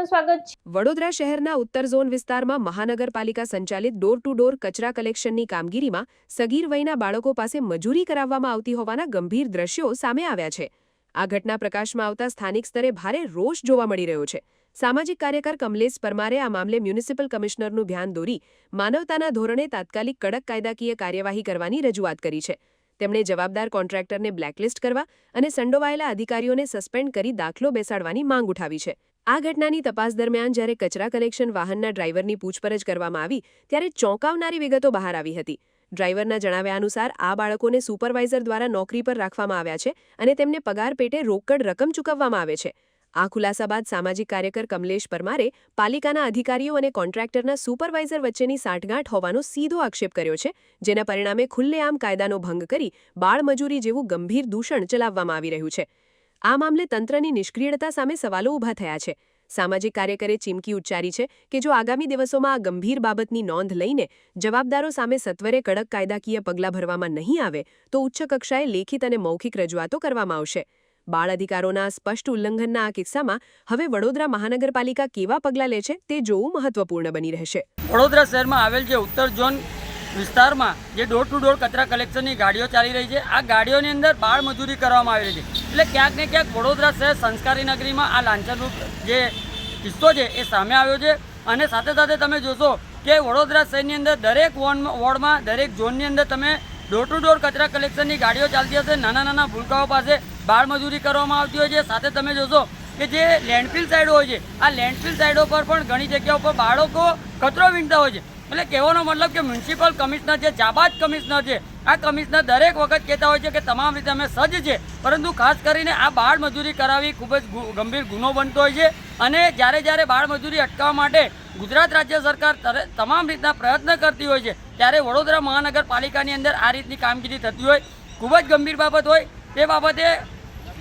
આપનું સ્વાગત છે। વડોદરા શહેરના ઉત્તર ઝોન વિસ્તારમાં મહાનગરપાલિકા સંચાલિત ડોર ટુ ડોર કચરા કલેક્શનની કામગીરીમાં સગીર વયના બાળકો પાસે મજૂરી કરાવવામાં આવતી હોવાના ગંભીર દ્રશ્યો સામે આવ્યા છે। આ ઘટના પ્રકાશમાં આવતા સ્થાનિક સ્તરે ભારે રોષ જોવા મળી રહ્યો છે। સામાજિક કાર્યકર કમલેશ પરમારે આ મામલે મ્યુનિસિપલ કમિશનરનું ધ્યાન દોરી માનવતાના ધોરણે તાત્કાલિક કડક કાયદાકીય કાર્યવાહી કરવાની રજૂઆત કરી છે। તેમણે જવાબદાર કોન્ટ્રાક્ટરને બ્લેકલિસ્ટ કરવા અને સંડોવાયેલા અધિકારીઓને સસ્પેન્ડ કરી દાખલો બેસાડવાની માંગ ઉઠાવી છે। આ ઘટનાની તપાસ દરમિયાન જ્યારે કચરા કલેક્શન વાહનના ડ્રાઈવરની પૂછપરછ કરવામાં આવી ત્યારે ચોંકાવનારી વિગતો બહાર આવી હતી। ડ્રાઈવરના જણાવ્યા અનુસાર આ બાળકોને સુપરવાઇઝર દ્વારા નોકરી પર રાખવામાં આવ્યા છે અને તેમને પગાર પેટે રોકડ રકમ ચૂકવવામાં આવે છે। આ ખુલાસા બાદ સામાજિક કાર્યકર કમલેશ પરમારે પાલિકાના અધિકારીઓ અને કોન્ટ્રાક્ટરના સુપરવાઇઝર વચ્ચેની સાંઠગાંઠ હોવાનો સીધો આક્ષેપ કર્યો છે, જેના પરિણામે ખુલ્લેઆમ કાયદાનો ભંગ કરી બાળમજૂરી જેવું ગંભીર દૂષણ ચલાવવામાં આવી રહ્યું છે। આ મામલે તંત્રની નિષ્ક્રિયતા સામે સવાલો ઊભા થયા છે। સામાજિક કાર્યકરે ચીમકી ઉચ્ચારી છે કે જો આગામી દિવસોમાં આ ગંભીર બાબતની નોંધ લઈને જવાબદારો સામે સત્વરે કડક કાયદાકીય પગલાં ભરવામાં નહીં આવે તો ઉચ્ચ કક્ષાએ લેખિત અને મૌખિક રજૂઆતો કરવામાં આવશે। બાળ અધિકારોના સ્પષ્ટ ઉલ્લંઘનના આ કિસ્સામાં હવે વડોદરા મહાનગરપાલિકા કેવા પગલાં લે છે તે જોવું મહત્વપૂર્ણ બની રહેશે। વડોદરા શહેરમાં આવેલ જે ઉત્તર ઝોન વિસ્તારમાં જે ડોર ટુ ડોર કચરા કલેક્શનની ગાડીઓ ચાલી રહી છે, આ ગાડીઓની અંદર બાળ મજૂરી કરવામાં આવેલી છે। એટલે ક્યાંક ને ક્યાંક વડોદરા શહેર સંસ્કારી નગરીમાં આ લાંછનરૂપ જે કિસ્સો છે એ સામે આવ્યો છે। અને સાથે સાથે તમે જોશો કે વડોદરા શહેરની અંદર દરેક વોર્ડમાં દરેક ઝોનની અંદર તમે ડોર ટુ ડોર કચરા કલેક્શનની ગાડીઓ ચાલતી હશે। નાના નાના ભૂલકાઓ પાસે બાળ મજૂરી કરવામાં આવતી હોય છે। સાથે તમે જોશો કે જે લેન્ડફિલ સાઈડો હોય છે, આ લેન્ડફિલ સાઈડો પર પણ ઘણી જગ્યાઓ પર બાળકો કચરો વીણતા હોય છે। એટલે કહેવાનો મતલબ કે મ્યુનિસિપલ કમિશનર જે જાબાજ કમિશનર છે, આ કમિશનર દરેક વખત કહેતા હોય છે કે તમામ રીતે અમે સજ્જ છે, પરંતુ ખાસ કરીને આ બાળ મજૂરી કરાવવી ખૂબ જ ગંભીર ગુનો બનતો હોય છે। અને જ્યારે બાળ મજૂરી અટકાવવા માટે ગુજરાત રાજ્ય સરકાર તમામ રીતના પ્રયત્ન કરતી હોય છે, ત્યારે વડોદરા મહાનગરપાલિકાની અંદર આ રીતની કામગીરી થતી હોય ખૂબ જ ગંભીર બાબત હોય। તે બાબતે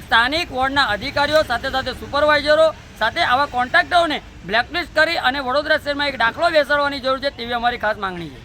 સ્થાનિક વોર્ડના અધિકારીઓ સાથે સાથે સુપરવાઇઝરો સાથે આવા કોન્ટ્રાક્ટરોને બ્લેકલિસ્ટ કરી અને વડોદરા શહેરમાં એક દાખલો બેસાડવાની જરૂર છે, તેવી અમારી ખાસ માંગણી છે।